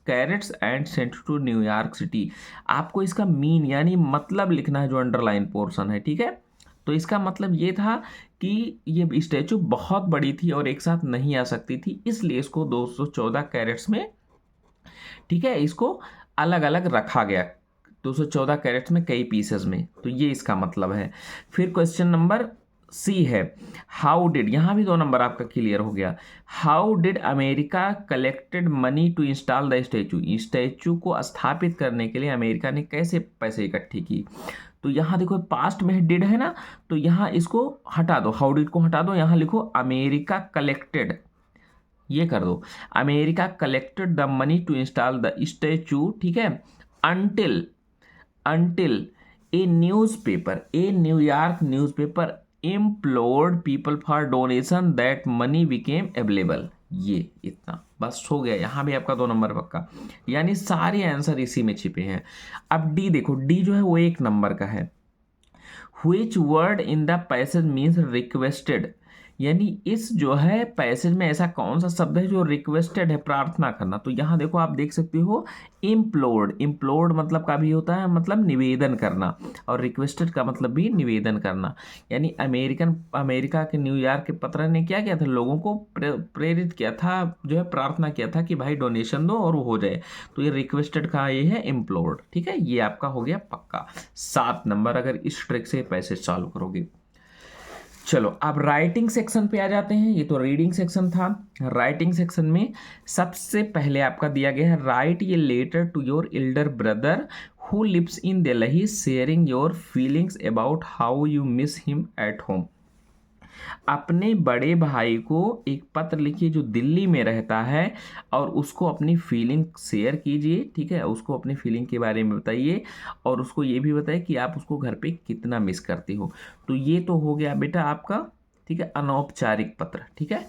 crates and sent to New York City. आपको इसका मीन यानी मतलब लिखना है जो अंडरलाइन पोर्शन है, ठीक है। तो इसका मतलब ये था कि ये स्टैचू बहुत बड़ी थी और एक साथ नहीं आ सकती थी, इसलिए इसको 214 कैरेट्स में, ठीक है, इसको अलग अलग रखा गया, 214 कैरेट्स में कई पीसेस में, तो ये इसका मतलब है। फिर क्वेश्चन नंबर सी है, हाउ डिड, यहाँ भी 2 नंबर आपका क्लियर हो गया। How did America collected money to install the statue, statue को स्थापित करने के लिए अमेरिका ने कैसे पैसे इकट्ठी की। तो यहाँ देखो पास्ट में डिड है ना, तो यहाँ इसको हटा दो, हाउ डिड को हटा दो, यहाँ लिखो अमेरिका कलेक्टेड, ये कर दो, America collected the money to install the statue, ठीक है, until a New York newspaper implored people for donation that money became available। ये इतना बस हो गया, यहाँ भी आपका 2 नंबर पक्का, यानी सारे आंसर इसी में छिपे हैं। अब डी देखो, डी जो है वो 1 नंबर का है। Which word in the passage means requested, यानी इस जो है पैसेज में ऐसा कौन सा शब्द है जो रिक्वेस्टेड है, प्रार्थना करना। तो यहाँ देखो आप देख सकते हो इम्प्लोर्ड मतलब का भी होता है मतलब निवेदन करना, और रिक्वेस्टेड का मतलब भी निवेदन करना। यानी अमेरिका के न्यूयॉर्क के पत्र ने क्या किया था, लोगों को प्रेरित किया था, जो है प्रार्थना किया था कि भाई डोनेशन दो और वो हो जाए। तो ये रिक्वेस्टेड का ये है इम्प्लोर्ड, ठीक है, ये आपका हो गया पक्का 7 नंबर अगर इस ट्रिक से पैसेज चालू करोगे। चलो अब राइटिंग सेक्शन पे आ जाते हैं। ये तो रीडिंग सेक्शन था। राइटिंग सेक्शन में सबसे पहले आपका दिया गया है, राइट ये letter to your elder brother who lives in Delhi sharing your feelings about how you miss him at home. अपने बड़े भाई को एक पत्र लिखिए जो दिल्ली में रहता है, और उसको अपनी फीलिंग शेयर कीजिए, ठीक है, उसको अपनी फीलिंग के बारे में बताइए, और उसको ये भी बताइए कि आप उसको घर पे कितना मिस करते हो। तो ये तो हो गया बेटा आपका, ठीक है, अनौपचारिक पत्र, ठीक है,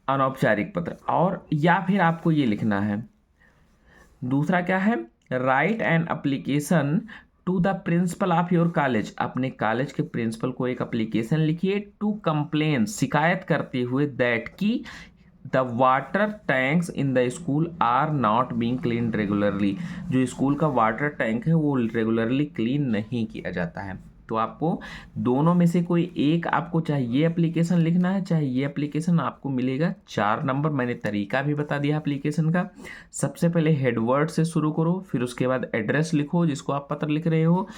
अनौपचारिक पत्र। और या फिर आपको ये लिखना है, दूसरा क्या है, write an application to the principal of your college, अपने कॉलेज के प्रिंसिपल को एक एप्लीकेशन लिखिए, टू कंप्लेन, शिकायत करते हुए, दैट की the water tanks in the school are not being clean regularly, जो स्कूल का वाटर टैंक है वो रेगुलरली क्लीन नहीं किया जाता है। तो आपको दोनों में से कोई एक, आपको चाहे ये एप्लीकेशन लिखना है चाहे ये एप्लीकेशन, आपको मिलेगा 4 नंबर। मैंने तरीका भी बता दिया एप्लीकेशन का। सबसे पहले हेडवर्ड से शुरू करो, फिर उसके बाद एड्रेस लिखो जिसको आप पत्र लिख रहे हो,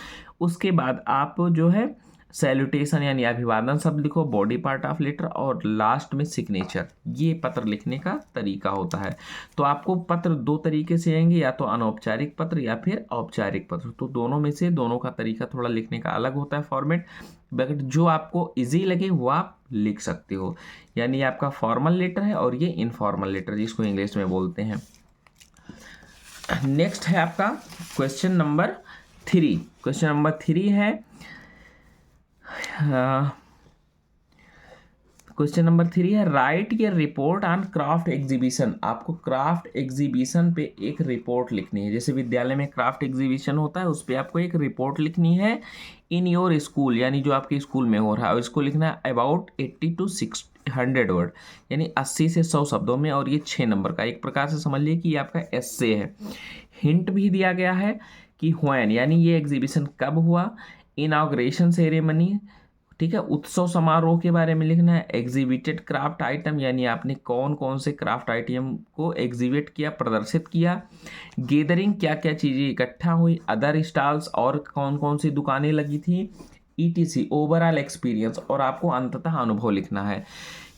उसके बाद आप जो है सैल्यूटेशन यानी अभिवादन शब्द लिखो, बॉडी पार्ट ऑफ लेटर, और लास्ट में सिग्नेचर। ये पत्र लिखने का तरीका होता है। तो आपको पत्र 2 तरीके से आएंगे, या तो अनौपचारिक पत्र या फिर औपचारिक पत्र। तो दोनों में से दोनों का तरीका थोड़ा लिखने का अलग होता है फॉर्मेट, बट जो आपको इजी लगे वो आप लिख सकते हो। यानी आपका फॉर्मल लेटर है और ये इनफॉर्मल लेटर जिसको इंग्लिश में बोलते हैं। नेक्स्ट है आपका क्वेश्चन नंबर 3। क्वेश्चन नंबर 3 है, क्वेश्चन नंबर 3 है, राइट ये रिपोर्ट ऑन क्राफ्ट एग्जीबिशन। आपको क्राफ्ट एग्जीबिशन पे एक रिपोर्ट लिखनी है। जैसे विद्यालय में क्राफ्ट एग्जीबिशन होता है, उस पर आपको एक रिपोर्ट लिखनी है इन योर स्कूल, यानी जो आपके स्कूल में हो रहा है, और इसको लिखना है अबाउट 80 to 100 वर्ड, यानी 80 से 100 शब्दों में, और ये 6 नंबर का। एक प्रकार से समझ लीजिए कि ये आपका एस्से है। हिंट भी दिया गया है कि व्हेन, यानी ये एग्जीबिशन कब हुआ, इनॉग्रेशन सेरेमनी, ठीक है, उत्सव समारोह के बारे में लिखना है, एग्जीबिटेड क्राफ्ट आइटम, यानी आपने कौन कौन से क्राफ्ट आइटम को एग्जीबिट किया, प्रदर्शित किया, गैदरिंग क्या क्या चीज़ें इकट्ठा हुई, अदर स्टॉल्स और कौन कौन सी दुकानें लगी थी, ईटीसी ओवरऑल एक्सपीरियंस, और आपको अंततः अनुभव लिखना है।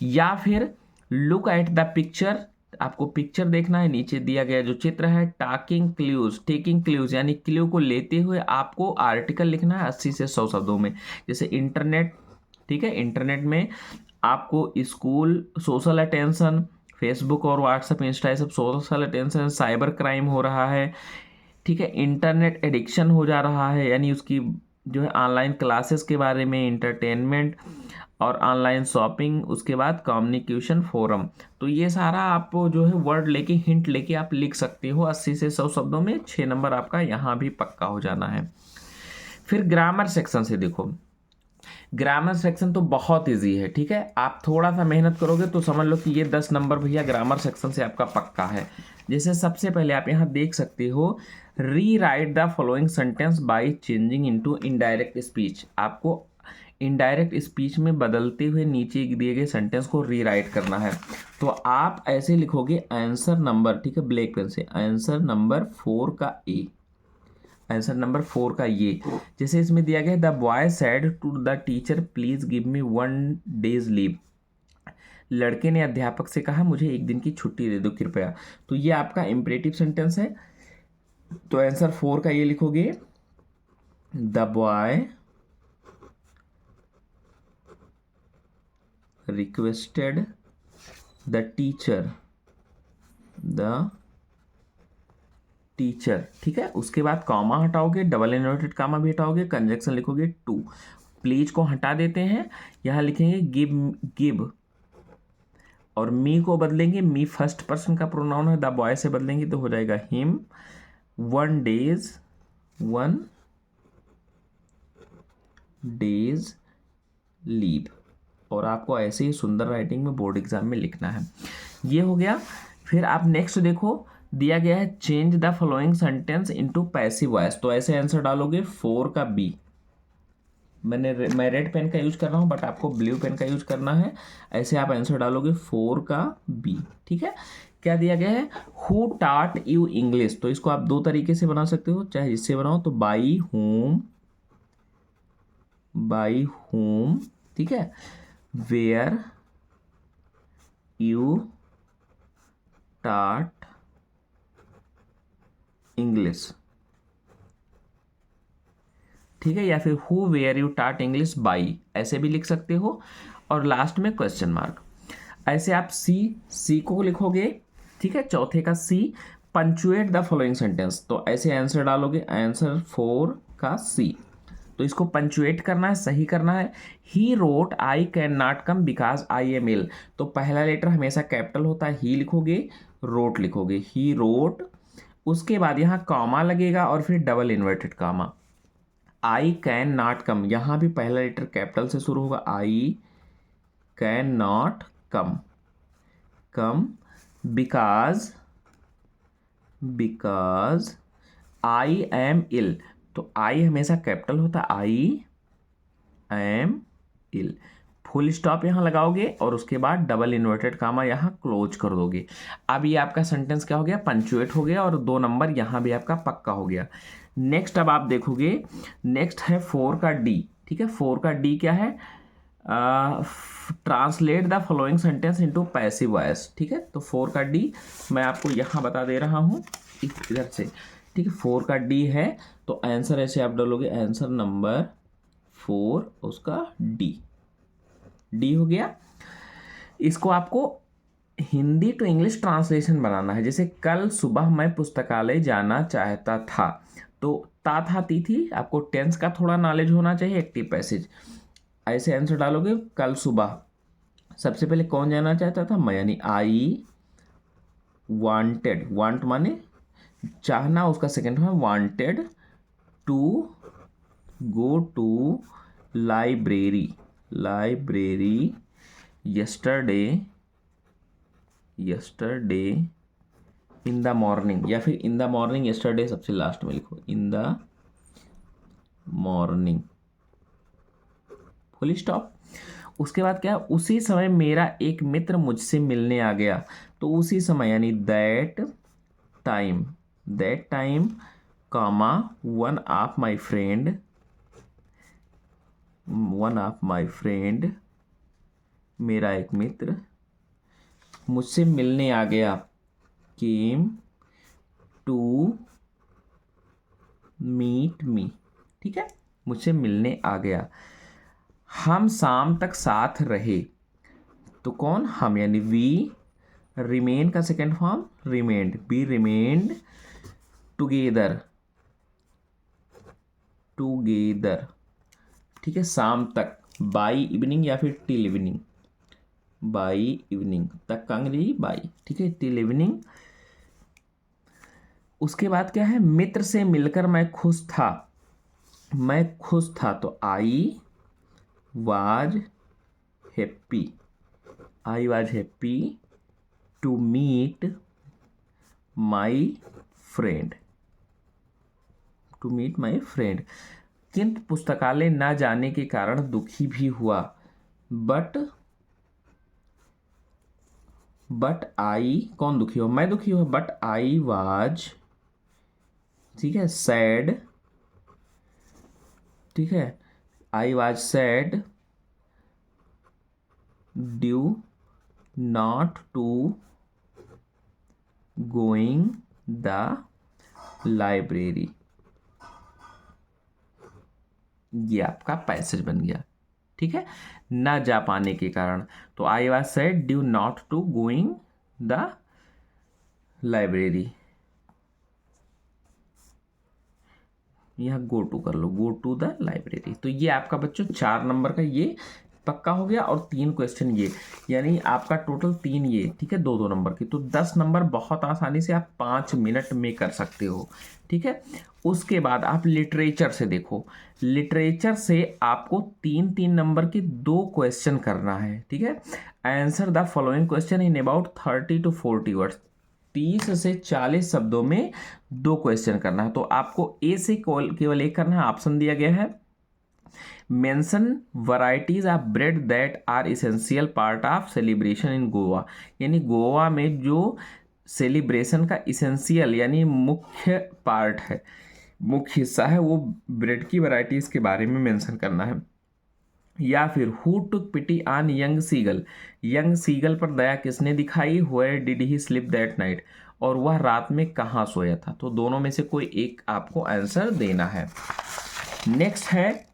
या फिर लुक एट द पिक्चर, आपको पिक्चर देखना है, नीचे दिया गया जो चित्र है, टेकिंग क्ल्यूज यानी क्ल्यू को लेते हुए आपको आर्टिकल लिखना है 80 से 100 शब्दों में। जैसे इंटरनेट, ठीक है, इंटरनेट में आपको स्कूल, सोशल अटेंशन, फेसबुक और व्हाट्सएप इंस्टा, ये सब सोशल अटेंशन, साइबर क्राइम हो रहा है, ठीक है, इंटरनेट एडिक्शन हो जा रहा है, यानी उसकी जो है ऑनलाइन क्लासेस के बारे में, इंटरटेनमेंट और ऑनलाइन शॉपिंग, उसके बाद कम्युनिकेशन फोरम। तो ये सारा आप जो है वर्ड लेके, हिंट लेके आप लिख सकते हो 80 से 100 शब्दों में। 6 नंबर आपका यहाँ भी पक्का हो जाना है। फिर ग्रामर सेक्शन से देखो, ग्रामर सेक्शन तो बहुत इजी है, ठीक है, आप थोड़ा सा मेहनत करोगे तो समझ लो कि ये 10 नंबर भैया ग्रामर सेक्शन से आपका पक्का है। जैसे सबसे पहले आप यहाँ देख सकते हो, री right the following sentence by changing into indirect speech. आपको इनडायरेक्ट स्पीच में बदलते हुए नीचे दिए गए सेंटेंस को रीराइट करना है। तो आप ऐसे लिखोगे आंसर नंबर, ठीक है, ब्लैक पेन से, आंसर नंबर 4 का ए, आंसर नंबर 4 का ये। जैसे इसमें दिया गया है the boy said to the teacher please give me 1 days leave. लड़के ने अध्यापक से कहा मुझे 1 दिन की छुट्टी दे दो कृपया। तो ये आपका इम्परेटिव सेंटेंस है, तो आंसर 4 का ये लिखोगे the boy requested the teacher ठीक है। उसके बाद कॉमा हटाओगे, डबल इन्वर्टेड कॉमा भी हटाओगे, कंजक्शन लिखोगे टू। प्लीज को हटा देते हैं, यहां लिखेंगे गिव और मी को बदलेंगे, मी फर्स्ट पर्सन का प्रोनाउन है, द बॉय से बदलेंगे तो हो जाएगा हिम 1 डेज लीव। और आपको ऐसे ही सुंदर राइटिंग में बोर्ड एग्जाम में लिखना है। ये हो गया। फिर आप नेक्स्ट देखो, दिया गया है change the following sentence into passive voice. तो ऐसे आंसर डालोगे 4 का बी। मैं रेड पेन का यूज कर रहा हूं बट आपको ब्लू पेन का यूज करना है। ऐसे आप आंसर डालोगे 4 का बी। ठीक है। क्या दिया गया है, हु टाट यू इंग्लिश। तो इसको आप 2 तरीके से बना सकते हो, चाहे इससे बनाओ तो बाई होम, ठीक है, वेयर यू टाट इंग्लिश, ठीक है, या फिर हु वेयर यू टाट इंग्लिश बाई, ऐसे भी लिख सकते हो। और लास्ट में क्वेश्चन मार्क। ऐसे आप सी को लिखोगे, ठीक है, चौथे का सी, पंचुएट द फॉलोइंग सेंटेंस। तो ऐसे आंसर डालोगे, आंसर 4 का सी। तो इसको पंचुएट करना है, सही करना है। He wrote I can not come because I am ill. तो पहला लेटर हमेशा कैपिटल होता है, ही लिखोगे, रोट लिखोगे, ही रोट। उसके बाद यहाँ कॉमा लगेगा और फिर double inverted comma. I can not come, यहां भी पहला लेटर कैपिटल से शुरू होगा, I can not come because I am ill. तो आई हमेशा कैपिटल होता है, I am ill. Full stop यहां लगाओगे और उसके बाद डबल इन्वर्टेड कामा यहां क्लोज कर दोगे। अब ये आपका सेंटेंस क्या हो गया, पंचुएट हो गया और 2 नंबर यहां भी आपका पक्का हो गया। नेक्स्ट अब आप देखोगे, नेक्स्ट है 4 का डी। ठीक है, 4 का डी क्या है, translate the following sentence into passive voice. ठीक है, तो 4 का डी मैं आपको यहां बता दे रहा हूं इधर से। ठीक है, 4 का डी है, तो आंसर ऐसे आप डालोगे, आंसर नंबर 4 उसका डी हो गया। इसको आपको हिंदी टू इंग्लिश ट्रांसलेशन बनाना है। जैसे कल सुबह मैं पुस्तकालय जाना चाहता था, तो था थी, आपको टेंस का थोड़ा नॉलेज होना चाहिए, एक्टिव पैसेज। ऐसे आंसर डालोगे, कल सुबह सबसे पहले कौन जाना चाहता था, मैं, यानी आई वांटेड, वांट माने चाहना, उसका सेकेंड है wanted to go to library yesterday in the morning, या फिर इन द मॉर्निंग यस्टरडे सबसे लास्ट में लिखो, in the morning, full stop. उसके बाद क्या, उसी समय मेरा एक मित्र मुझसे मिलने आ गया। तो उसी समय यानी that time comma one of my friend, मेरा एक मित्र मुझसे मिलने आ गया, केम टू मीट मी। ठीक है, मुझसे मिलने आ गया। हम शाम तक साथ रहे, तो कौन, हम, यानी वी। रिमेन का second form remained, we remained together. ठीक है, शाम तक, बाई इवनिंग या फिर टिल इवनिंग, बाई इवनिंग तक का अंग्रेजी बाई। ठीक है, टिल इवनिंग। उसके बाद क्या है, मित्र से मिलकर मैं खुश था, तो I was happy to meet my friend, किंतु पुस्तकालय न जाने के कारण दुखी भी हुआ, बट आई, कौन दुखी हुआ, मैं दुखी हुआ, बट आई वाज, ठीक है, सैड ठीक है, I was sad due not to going the library. ये आपका पैसेज बन गया, ठीक है, ना जा पाने के कारण। तो I was sad due not to going the library. यहाँ गो टू कर लो, गो टू द लाइब्रेरी। तो ये आपका बच्चों 4 नंबर का ये पक्का हो गया, और 3 क्वेश्चन ये, यानी आपका टोटल 3 ये, ठीक है, 2-2 नंबर की। तो 10 नंबर बहुत आसानी से आप 5 मिनट में कर सकते हो, ठीक है। उसके बाद आप लिटरेचर से देखो, लिटरेचर से आपको 3-3 नंबर के 2 क्वेश्चन करना है, ठीक है। Answer the following question in about 30 to 40 words. 30 से 40 शब्दों में 2 क्वेश्चन करना है। तो आपको ए से केवल एक करना है, ऑप्शन दिया गया है, mention varieties of bread that are essential part of celebration in Goa. यानी गोवा में जो सेलिब्रेशन का इसेंशियल यानी मुख्य पार्ट है, मुख्य हिस्सा है, वो ब्रेड की वैरायटीज के बारे में मेंशन करना है। या फिर who took pity on young seagull, young seagull पर दया किसने दिखाई, where did he sleep that night, और वह रात में कहाँ सोया था। तो दोनों में से कोई एक आपको आंसर देना है। नेक्स्ट है,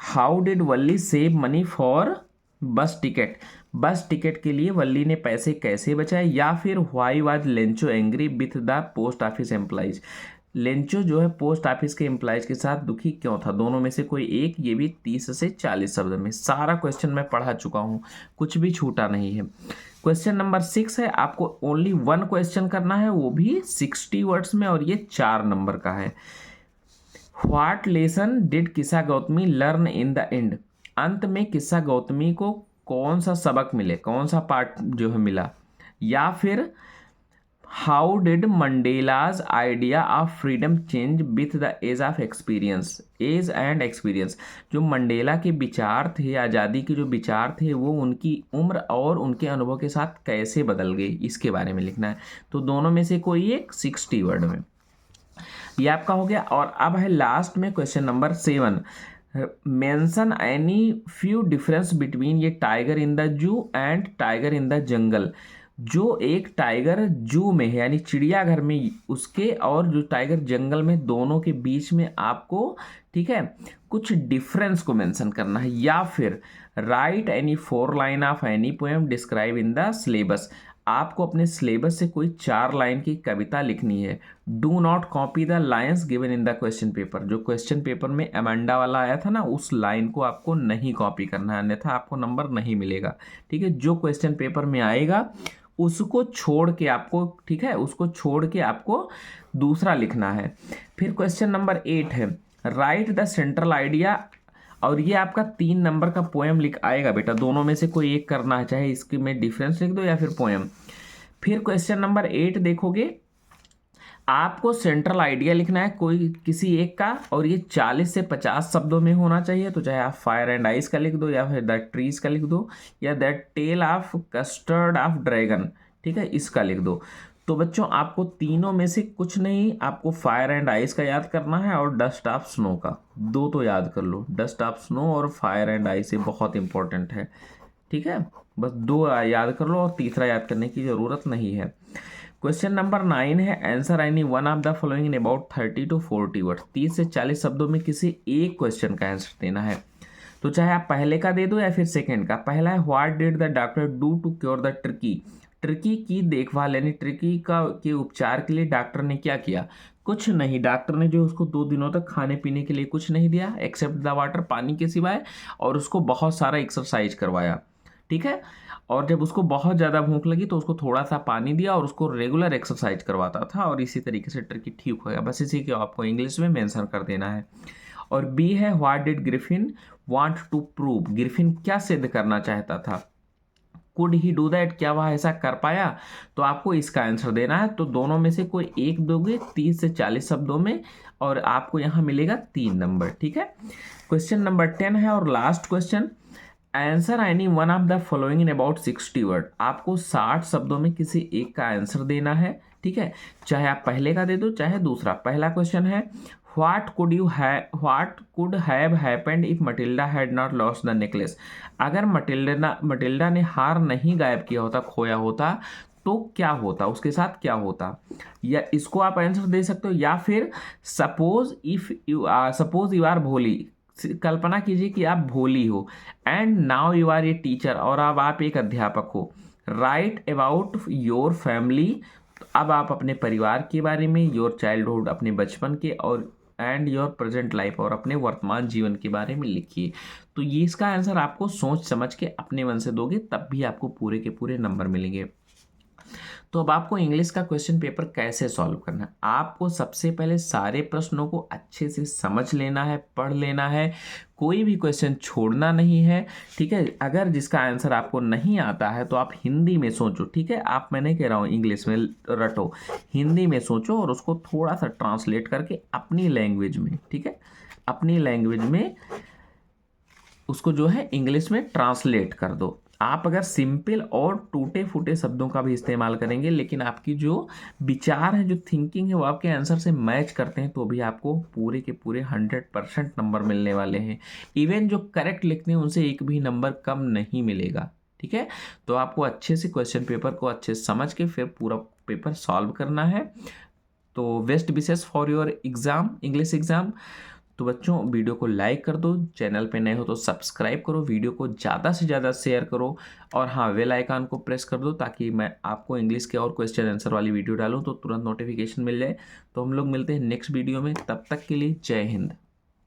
how did Valli save money for बस टिकट, बस टिकट के लिए वल्ली ने पैसे कैसे बचाए। या फिर why was Lencho angry with the post office employees, Lencho जो है पोस्ट ऑफिस के एम्प्लॉइज के साथ दुखी क्यों था। दोनों में से कोई एक, ये भी 30 से 40 शब्द में। सारा क्वेश्चन मैं पढ़ा चुका हूँ, कुछ भी छूटा नहीं है। क्वेश्चन नंबर 6 है, आपको ओनली 1 क्वेश्चन करना है, वो भी 60 वर्ड्स में, और ये 4 नंबर का है। व्हाट लेसन डिड किस्सा Gautami learn in the end, अंत में किस्सा गौतमी को कौन सा सबक मिले, कौन सा पार्ट जो है मिला। या फिर how did Mandela's idea of freedom change with the age of experience, age and experience, जो मंडेला के विचार थे, आज़ादी के जो विचार थे, वो उनकी उम्र और उनके अनुभव के साथ कैसे बदल गए, इसके बारे में लिखना है। तो दोनों में से कोई एक 60 वर्ड में। ये आपका हो गया। और अब है लास्ट में question number 7, mention any few difference between ये tiger in the zoo and tiger in the jungle. जो एक टाइगर जू में है यानी चिड़ियाघर में, उसके और जो टाइगर जंगल में, दोनों के बीच में आपको, ठीक है, कुछ डिफरेंस को मेंशन करना है। या फिर right any 4 line of any poem describe in the syllabus, आपको अपने सिलेबस से कोई 4 लाइन की कविता लिखनी है। Do not copy the lines given in the question paper, जो क्वेश्चन पेपर में अमेंडा वाला आया था ना, उस लाइन को आपको नहीं कॉपी करना है, अन्यथा आपको नंबर नहीं मिलेगा, ठीक है। जो क्वेश्चन पेपर में आएगा उसको छोड़ के आपको, ठीक है, उसको छोड़ के आपको दूसरा लिखना है। फिर क्वेश्चन नंबर 8 है, राइट द सेंट्रल आइडिया, और ये आपका 3 नंबर का पोएम लिख आएगा बेटा, दोनों में से कोई एक करना है, चाहे इसकी में डिफरेंस लिख दो या फिर पोएम। फिर क्वेश्चन नंबर 8 देखोगे, आपको सेंट्रल आइडिया लिखना है कोई किसी एक का, और ये 40 से 50 शब्दों में होना चाहिए। तो चाहे आप फायर एंड आइस का लिख दो, या फिर दैट ट्रीज का लिख दो, या that tale of custard of dragon, ठीक है, इसका लिख दो। तो बच्चों आपको तीनों में से कुछ नहीं, आपको फायर एंड आइस का याद करना है और डस्ट ऑफ स्नो का, 2 तो याद कर लो, डस्ट ऑफ स्नो और फायर एंड आइस, ये बहुत इंपॉर्टेंट है, ठीक है। बस 2 याद कर लो और तीसरा याद करने की ज़रूरत नहीं है। क्वेश्चन नंबर 9 है, answer any one of the following in about 30 to 40 word, 30 से 40 शब्दों में किसी एक क्वेश्चन का आंसर देना है। तो चाहे आप पहले का दे दो या फिर सेकंड का। पहला है, what did the doctor do to cure the Tricki, Tricki की देखभाल यानी ट्रिकी का के उपचार के लिए डॉक्टर ने क्या किया। कुछ नहीं, डॉक्टर ने जो उसको 2 दिनों तक खाने पीने के लिए कुछ नहीं दिया एक्सेप्ट द वाटर, पानी के सिवाय, और उसको बहुत सारा एक्सरसाइज करवाया, ठीक है। और जब उसको बहुत ज़्यादा भूख लगी तो उसको थोड़ा सा पानी दिया और उसको रेगुलर एक्सरसाइज करवाता था, और इसी तरीके से ट्रिकी ठीक हो गया। बस इसी को आपको इंग्लिश में मेंशन कर देना है। और बी है, what did Griffin want to prove, Griffin क्या सिद्ध करना चाहता था। कुड ही डू दैट, क्या वह ऐसा कर पाया। तो आपको इसका आंसर देना है। तो दोनों में से कोई एक दोगे 30 से 40 शब्दों में, और आपको यहाँ मिलेगा 3 नंबर, ठीक है। क्वेश्चन नंबर 10 है और last question, answer any one of the following in about 60 word, आपको 60 शब्दों में किसी एक का आंसर देना है, ठीक है। चाहे आप पहले का दे दो चाहे दूसरा। पहला क्वेश्चन है, what could have happened if Matilda had not lost the necklace. अगर मटिल्डा ने हार नहीं गायब किया होता, खोया होता, तो क्या होता, उसके साथ क्या होता। या इसको आप आंसर दे सकते हो, या फिर सपोज यू आर भोली। कल्पना कीजिए कि आप भोली हो, and now you are a teacher, और अब आप एक अध्यापक हो। राइट अबाउट योर फैमिली, अब आप अपने परिवार के बारे में, योर चाइल्डहुड, अपने बचपन के, और एंड योर प्रेजेंट लाइफ, और अपने वर्तमान जीवन के बारे में लिखिए। तो ये इसका आंसर आपको सोच समझ के अपने मन से दोगे, तब भी आपको पूरे के पूरे नंबर मिलेंगे। तो अब आपको इंग्लिश का क्वेश्चन पेपर कैसे सॉल्व करना है। आपको सबसे पहले सारे प्रश्नों को अच्छे से समझ लेना है, पढ़ लेना है, कोई भी क्वेश्चन छोड़ना नहीं है, ठीक है। अगर जिसका आंसर आपको नहीं आता है तो आप हिंदी में सोचो, ठीक है। आप, मैं नहीं कह रहा हूँ इंग्लिश में रटो, हिंदी में सोचो और उसको थोड़ा सा ट्रांसलेट करके अपनी लैंग्वेज में, ठीक है, अपनी लैंग्वेज में उसको जो है इंग्लिश में ट्रांसलेट कर दो। आप अगर सिंपल और टूटे फूटे शब्दों का भी इस्तेमाल करेंगे, लेकिन आपकी जो विचार है, जो थिंकिंग है, वो आपके आंसर से मैच करते हैं, तो भी आपको पूरे के पूरे 100% नंबर मिलने वाले हैं। इवन जो करेक्ट लिखते हैं उनसे एक भी नंबर कम नहीं मिलेगा, ठीक है। तो आपको अच्छे से क्वेश्चन पेपर को अच्छे से समझ के फिर पूरा पेपर सॉल्व करना है। तो best wishes for your exam, English exam. तो बच्चों, वीडियो को लाइक कर दो, चैनल पे नए हो तो सब्सक्राइब करो, वीडियो को ज़्यादा से ज़्यादा शेयर करो, और हाँ, बेल आइकन को प्रेस कर दो, ताकि मैं आपको इंग्लिश के और क्वेश्चन आंसर वाली वीडियो डालूँ तो तुरंत नोटिफिकेशन मिल जाए। तो हम लोग मिलते हैं नेक्स्ट वीडियो में, तब तक के लिए जय हिंद।